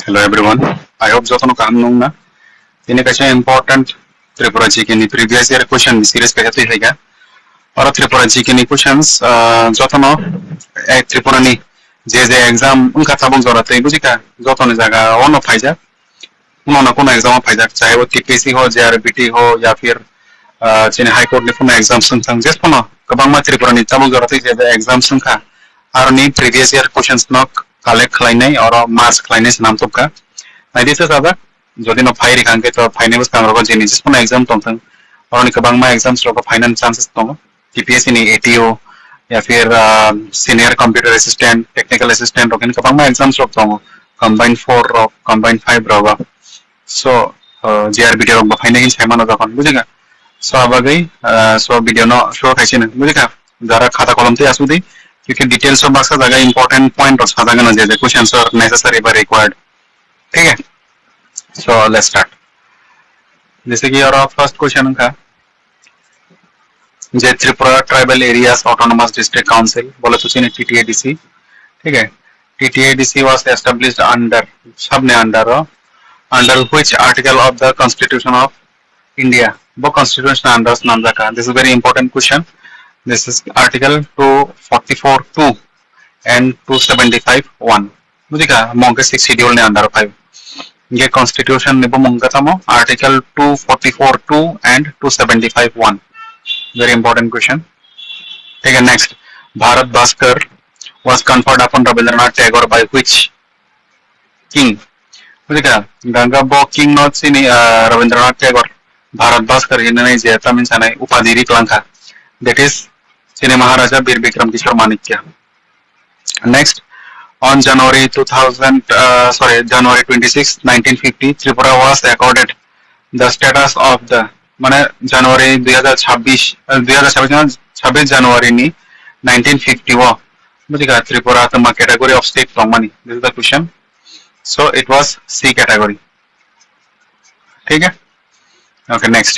Hello everyone. I hope jotono kaham nung na. Ini kaisa important Tripura GK ni previous year question series kaisa tui haiga. Ora Tripura GK ni questions jotono Tripura ni je exam unka tabung jora tai bujika jotono jaga ono phaijak. उन्होंने कोनो exam फाइजाक चाहे वो TPSC हो जेआरबीटी हो या फिर चीनी high court ने कोनो एग्जाम संथां जेस कोनो गोबां मा त्रिपुरा नि ताबुल जरते जे एग्जाम संखा आरो नि प्रीवियस ईयर क्वेश्चंस न कलेक्ट खालायनाय और मार्क्स खालायनाय नाम तोका नायदिसो जाबा जदि न फाइरि खांके तो फाइनेबस कामरबो जेनि जेस कोनो एग्जाम तंथां और नि गोबां मा एग्जाम्स रको फाइनाल चांसेस दङ टीपीएससी नि एटीओ या फिर senior computer assistant technical assistant रको नि गोबां मा एग्जाम्स रको दङ कंबाइन 4 रो कंबाइन 5 रो so JRBT rok bafainai hin saimano jakon bujinga so abagai so video no show kaisina bujika jara khata kolom te asudi you can details of baksa jaga important point ros khata gana je questions are necessary but required ठीक है so let's start जैसे कि और first question का जे Tripura tribal areas autonomous district council बोले तो चीन TTADC ठीक है TTADC was established under सबने under under which article of the Constitution of India? Both Constitution under Namjaka. This is a very important question. This is Article 244(2) and 275(1). Mujika monke 6 schedule ne under 5. Ye Constitution ne bo monka tamo Article 244(2) and 275(1). Very important question. Take a next. Bharat Bhaskar was conferred upon Rabindranath Tagore by which king? बुझिका गंगा बो king not सिनी रविंद्रनाथ टैगोर भारत भास्कर हिननै जेता मिन सानै उपाधि रिक्लांखा that is सिने Maharaja Bir Bikram Kishore Manikya next on January 26 1950 Tripura was accorded the status of the माने जनवरी 2026 जनवरी नि 1950 वो बुझिका त्रिपुरा तमा category of state from money this is the question So it was C category. ठीक है? Okay, next.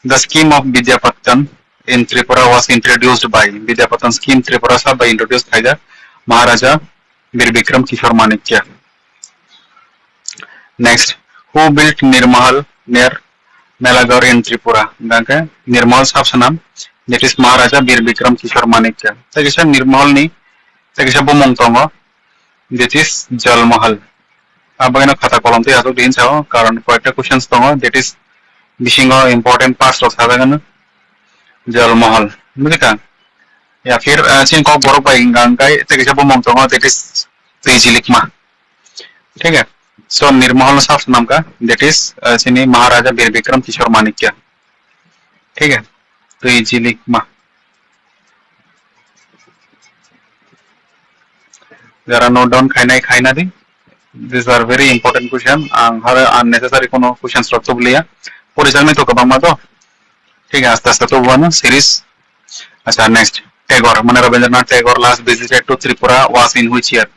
The scheme of Vidyapatan in Tripura was introduced by Vidyapatan scheme Tripura sa by introduced by the Maharaja Veer Bikram Kishore Manikya. Next, who built Nirmahal near Melagor in Tripura? Okay, Nirmahal साहब का नाम that is Maharaja Veer Bikram Kishore Manikya. तो किसी निर्मल नहीं, तो किसी बुमंग तोंगा that is Jal Mahal. अब अगर खाता कॉलम ते आसो दिन चाहो कारण कয়েকটা क्वेश्चंस दङ दैट इज बिसिङो इम्पोर्टेन्ट पार्ट्स अफ सादागन जलमहल बुझिका या फिर चिन kokborok बाय गांगाय तेगेसा बुमंग दङ दैट इज त्रिजिलिकमा ठीक है सो निर्महल साफ नाम का दैट इज चिनी महाराजा वीर विक्रम किशोर माणिक्य ठीक है त्रिजिलिकमा जरा नोट डाउन खाइना दी These are very important questions. हर unnecessary कोनो questions रख तो लिया परिचय में तो कबांग मा तो ठीक है आस्ते तो वन सीरीज अच्छा नेक्स्ट टैगोर माने Rabindranath Tagore last visited to Tripura was in which year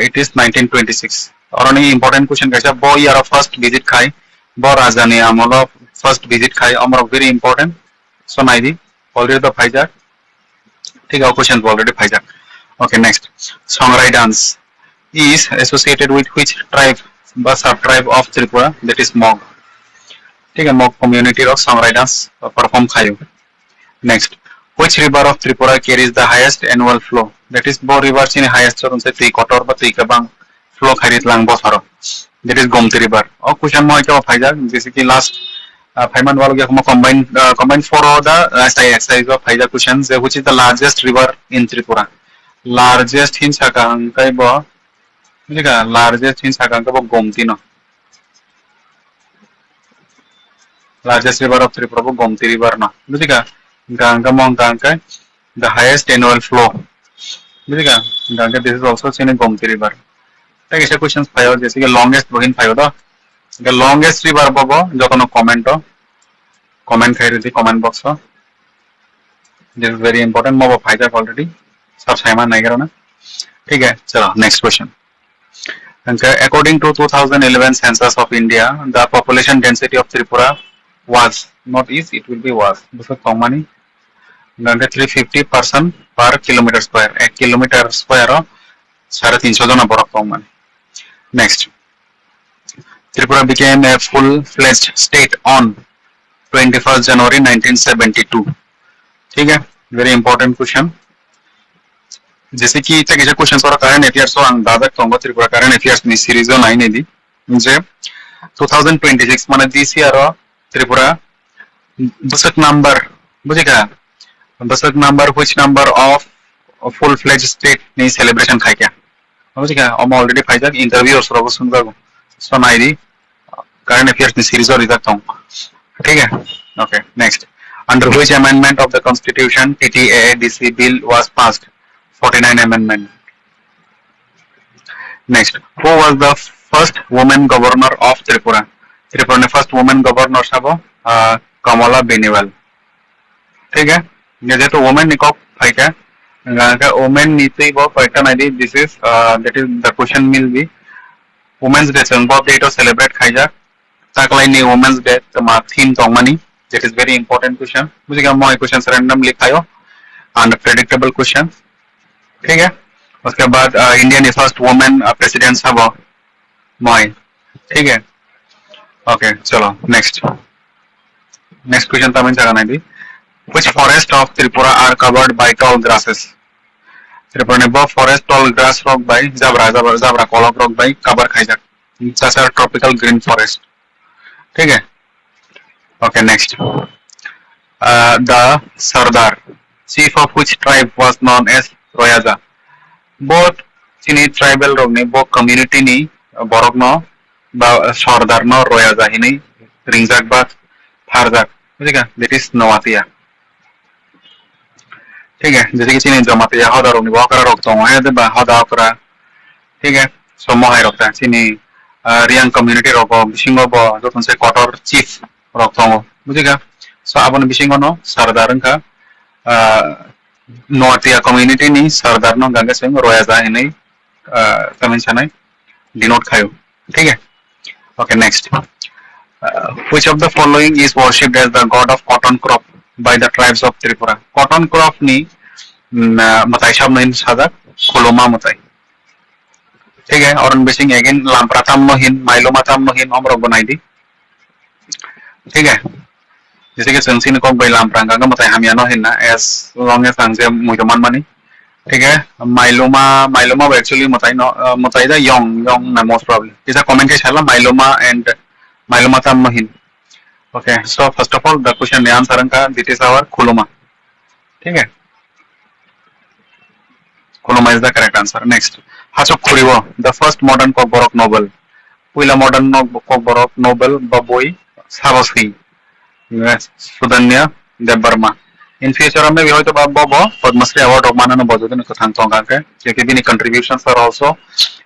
it is 1926 और अन्य इंपॉर्टेंट क्वेश्चन कैसा बो ईयर ऑफ फर्स्ट विजिट खाई बो राजधानी अमल फर्स्ट विजिट खाई अमर वेरी इंपॉर्टेंट सो नाइदी ऑलरेडी द फाइजा ठीक है क्वेश्चन ऑलरेडी फाइजा okay next songhrai dance is associated with which tribe but sub-tribe of Tripura that is Mog ठीक है Mog community of songhrai dance perform खायो next which river of Tripura carries the highest annual flow that is Bo river चिने highest चोर उनसे 3 कोटर बा 3 कबांग flow खरीद लांग बो सारो that is Gomti river और क्वेश्चन में क्या फायदा जैसे कि लास्ट फाइमन वालों के हम combine 4 of the exercise of फायदा question which is the largest river in Tripura largest in साकांग कई बो बुझिका लार्जेस्ट इन साकांग का वो गोमती नो लार्जेस्ट रिवर ऑफ त्रिपुरा वो गोमती रिवर ना बुझिका गंगा मोंग गंगा द हाईएस्ट एनुअल फ्लो बुझिका गंगा this is also seen in Gomati river ठीक है क्वेश्चंस फाइव जैसे कि लॉन्गेस्ट बहिन फाइव द लॉन्गेस्ट रिवर बबो जो कोनो कमेंट खाइ रही comment box this is very important मो फाइव ऑलरेडी सब साइमन नहीं करो ना ठीक है चलो next question According to 2011 census of India, the population density of Tripura was not is it will be was because how many 350 person per kilometer square 1 kilometer square 350 जना बड़ा कम माने next Tripura became a full-fledged state on 21st January 1972. ठीक है, very important question. जैसे कि इतने किसी question और करंट अफेयर्स हो आं दादा तो त्रिपुरा करंट अफेयर्स नि सीरीज हो नाइन एदी जे 2026 माने दिस ईयर त्रिपुरा बसक नंबर बुझे क्या बसक नंबर which number of full fledge state नि सेलिब्रेशन खाई क्या बुझे क्या हम ऑलरेडी फाइजा इंटरव्यू और सब सुन कर सो नाइदी करंट अफेयर्स नि सीरीज और इधर तो ठीक है okay next under which amendment of the constitution TTADC bill was passed 49 amendment. Next, who was the first woman governor of Tripura? Tripura ने first woman governor साबो कमला बेनीवाल. ठीक है? ये तो woman निको फाइट है. का woman नीति वो फाइट है नहीं. This is that is the question will be Women's Day. संभव day तो celebrate खाइजा. ताकलाइ ने Women's Day तो मार theme तो money. That is very important question. मुझे क्या मोई questions random लिखायो and predictable question. ठीक है उसके बाद इंडिया ने फर्स्ट वुमेन प्रेसिडेंट सब मोई ठीक है ओके चलो नेक्स्ट क्वेश्चन तमिल जगह नहीं दी which forest of Tripura are covered by tall grasses Tripura ने वो फॉरेस्ट टॉल ग्रास रॉक बाय जबरा कोलक रॉक बाय कवर खाइजा जैसा ट्रॉपिकल ग्रीन फॉरेस्ट ठीक है okay next the sardar chief of which tribe was known as Royaza. Both sini tribal rog ni both community ni borok no ba sardar no Royaza hi ni ringzak ba tharjak ठीक है that is Noatia ठीक है जैसे कि sini Noatia hoda rog ni bo kara rog tong hai de ba hoda kara ठीक है so mo hai rog ta sini riang community rog bisingo bo jotun se kotor chief rog tong बुझे क्या so abon bisingo no sardar ka Noatia community ni सरदार no Ganga Singh Rioja है नहीं कमेंशन है denote खायो ठीक है okay next which of the following is worshipped as the god of cotton crop by the tribes of Tripura cotton crop ni मताई शब्द नहीं सादा खोलोमा मताई ठीक है और बेसिंग अगेन लाम्प्राताम नो हिन माइलोमाताम नो हिन हम रोग बनाई दी ठीक है जैसे कि संसी ने को बैलाम प्रांगा का मतलब हम यानो है ना एस लॉन्ग एस संसे मुझे मन मानी ठीक है माइलोमा एक्चुअली मतलब इधर योंग ना मोस्ट प्रॉब्लम इसे कमेंट के शाला माइलोमा एंड माइलोमा तम महिन okay so first of all the question ने आंसर का दिट इज आवर खुलोमा ठीक है खुलोमा is the correct answer next हाचो खुरिवो the first modern Kokborok novel पुइला मॉडर्न कोकबोरक नोबल बबोई साबसकी सुदन्या देबबर्मा इन फ्यूचर में भी हो तो बाबो पद्मश्री अवार्ड ऑफ मानन बजोदे न कथांग तोंगा के क्योंकि बिनी कंट्रीब्यूशंस आर आल्सो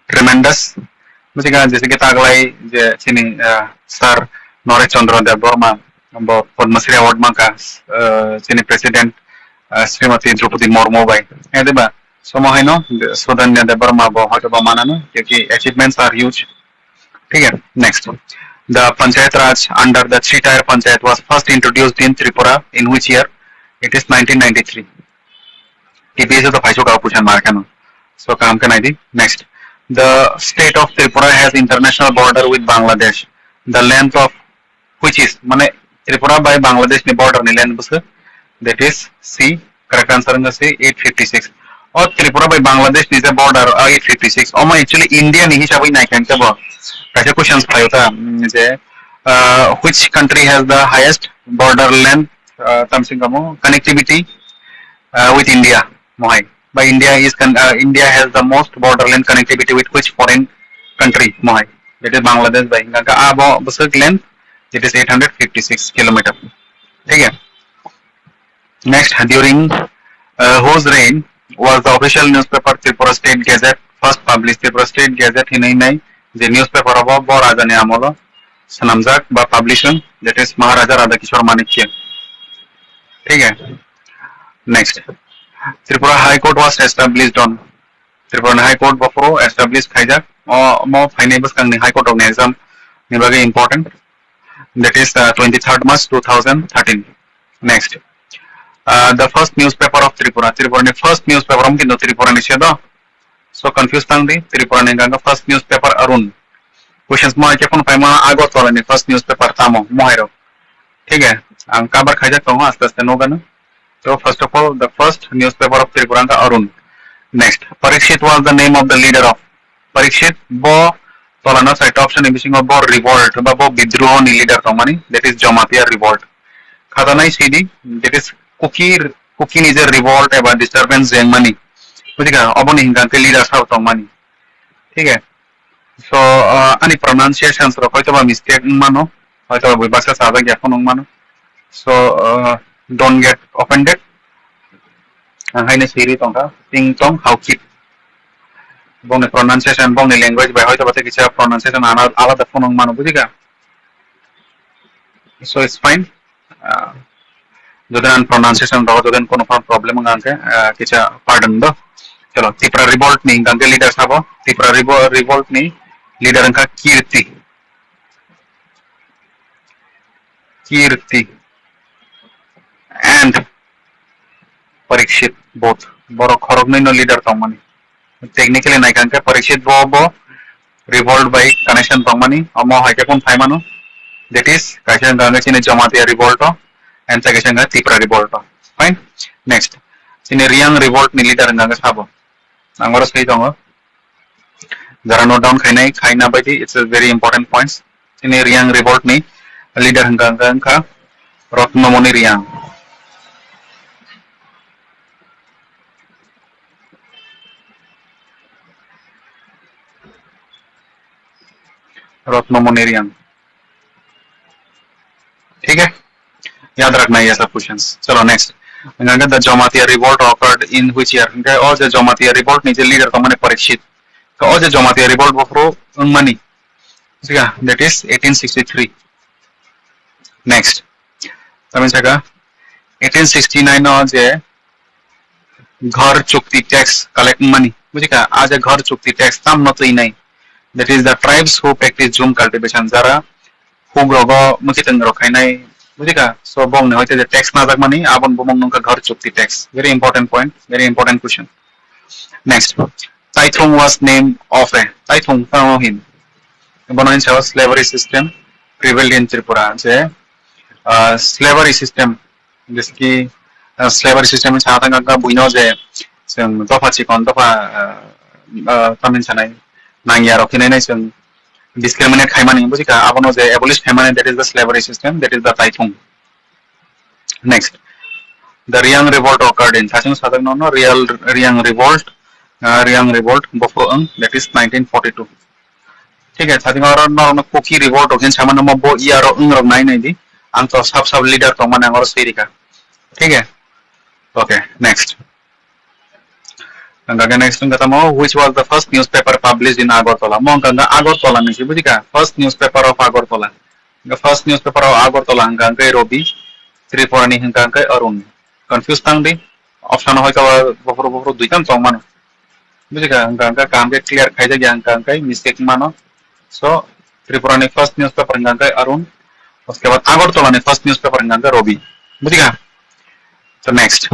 ट्रेमेंडस मुझे कहा जैसे कि तागलाई जे चिनी सर नरेश चंद्र देबबर्मा ब पद्मश्री अवार्ड मा का चिनी प्रेसिडेंट श्रीमती द्रौपदी मुर्मू बाई ए देबा समो हैनो सुदन्या देबबर्मा ब हो तो मानन क्योंकि अचीवमेंट्स आर ह्यूज ठीक है next The Panchayat Raj under the three-tier Panchayat was first introduced in Tripura in which year? It is 1993. TPSC तो फाइसो का क्वेश्चन मार्क है ना so काम करना है next the state of Tripura has international border with Bangladesh the length of which is माने Tripura by Bangladesh ने border ने length बस that is C correct answer है C 856 और Tripura by Bangladesh is a border 856 और मैं actually India नहीं शायद नहीं कहते वो ऐसे क्वेश्चंस था होता जैसे which country has the highest border length something कमो connectivity with India मोहाई by India has the most border length connectivity with which foreign country मोहाई that is Bangladesh by इनका आबो बस length it is 856 किलोमीटर ठीक है next during whose reign was the official newspaper Tripura State Gazette first published Tripura State Gazette ही नहीं the newspaper of Bo Raja ne amolo sanamjak ba publication that is Maharaja Radhakishore Manikya ठीक है next Tripura High Court was established on Tripura High Court before established खाइजा और mo फाइने बस Kang High Court organism ने बगे important that is 23rd March 2013 next the first newspaper of Tripura ने first newspaper हम kinnow Tripura ने शेदो so confused tang di Tripura ne ganga first newspaper Arun questions mo ke kon paima Agartala ni first newspaper tamo mohairo ठीक है ang kabar khaja ko aste aste no gana so first of all the first newspaper of Tripura ka Arun next Parikshit was the name of the leader of Parikshit bo tolana site option emissing of bo revolt ba bo bidroh ni leader to mani that is Jamatiya revolt khada nai cd that is kuki is a revolt about disturbance jeng mani बुझिगा अब नि हिंगा के leader sa to mani ठीक है so ani pronunciation ro hoyto ba mistake mano hoyto ba basa sabe gyapon mano so don't get offended haine siri tongka ting tong how keep bong ni pronunciation bong ni language by hoyto ba kicha pronunciation alada phone mano bujiga so it's fine jodan pronunciation ro jodan kono problem nganke kicha pardon do chalo Tripura revolt ni gange leader sabo Tripura revolt ni leader ka Kirti and Parikshit both boro khorogni no leader tomani technically nai kanke Parikshit bo revolt by connection tomani amo haike kon thaimano that is kaishan gange chine Jamatiya revolt and kaishan ga Tripura revolt fine next chine Riang revolt ni leader gange sabo angora sei tongo there are no down khaina by it's a very important points chine Riang revolt ni leader gange ka Ratnamani Riang Ratnamani Riang ठीक है याद रखना है ये सब questions चलो next the Jamatiya revolt occurred in which year or the Jamatiya revolt ni leader to mane Parikshit or the Jamatiya revolt bofro mani that is 1863 next तमें जगह 1869 no je घर चुक्ति टैक्स कलेक्ट मनी बुझे का आज घर चुक्ति tax tam no to inai that is the tribes who practice zoom cultivation jara hugrogo mukiteng ro khainai बुझे का so bong ne hoite the tax na jak mani abon bomong nong ka घर चुक्ति tax very important point very important question next Taithong was named of a Taithong tanohin bonoin sa slavery system prevailed in Tripura je slavery system जिसकी slavery system में साथ का बुइनो जे जों दफा chicken दफा तमिन सानाय नांगिया रखिनाय नाय जों discriminate खायमानि बुजिका आबनो J abolish खायमानि that is the slavery system that is the Taithong next the Riang revolt occurred in Thaching Sadak no Riang revolt before that is 1942 ठीक है Thaching और no Koki revolt ओकेन सामान म बो इयारो रंग नाय नाय दी ang to सब leader to माने और सेरिका ठीक है okay next Ganga next kata mo which was the first newspaper published in Agartala mo ganga Agartala ni buji first newspaper of Agartala the first newspaper of Agartala ganga Robi Tripura ni ganga Arun confused tang di option hoy ka bofro duitam tong mano buji ganga kam ke clear khai ja ganga mistake mano so Tripura ni first newspaper ganga Arun उसके बाद Agartala ni first newspaper ganga Robi बुझी का so next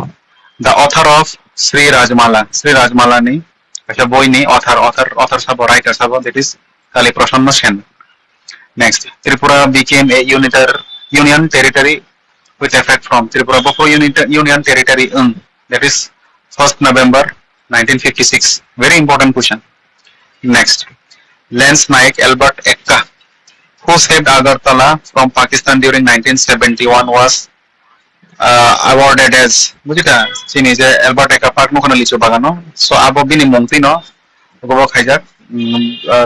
the author of Sri Rajmala ni अच्छा boy ni author सब writer सब that is Kali Prasanna Sen next Tripura became a union territory with effect from Tripura before union territory that is 1st November 1956 very important question next Lance Naik Albert Ekka who saved Agartala from Pakistan during 1971 was awarded as बुझिका चिनी जे Albert एका part मखना लिचो बागानो so abo bini mongti no gobo khaijak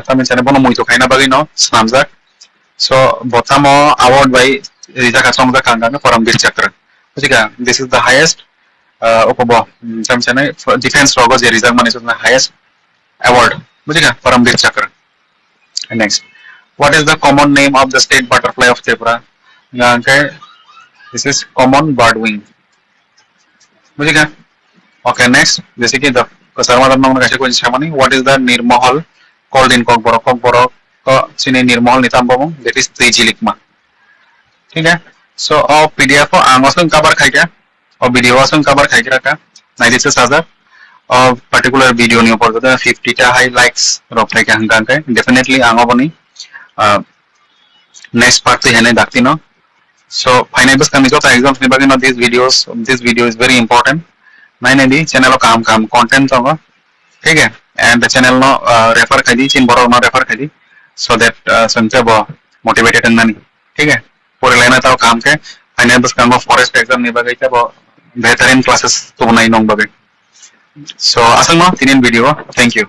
tamin chane bono muito khaina bagino snamjak so botamo award by rijaka somja kanga paramvir chakra बुझिका this is the highest okobo tamin chane defense rogo je rijak mane the highest award बुझिका paramvir chakra next what is the common name of the state butterfly of Tripura okay this is common birdwing बुझेगा okay next जैसे कि कसरमादम नंग कैसे कोई सामानी what is the Neermahal called in Kokborok का चिने निर्महल निताम बमों that is त्रिजिलिकमा ठीक है so और PDF को आंगोसन कबर खाई क्या और वीडियो आसन कबर खाई क्या का 96,000 और particular video नहीं पड़ता था 50 टा high likes रोक खाई क्या हंगां का definitely आंगो बनी next part to hene daktino. So final bus kami jota exams ni bagino this video is very important. Naine di channel lo kam content to ठीक है and the channel no refer kadi chin boro no refer kadi so that संचय बो motivated ननी ठीक है पूरे line आता काम के फाइनल बस काम फॉरेस्ट एग्जाम नहीं बगे क्या बो बेहतरीन क्लासेस तो बनाई नोंग बगे so asal no tinin video thank you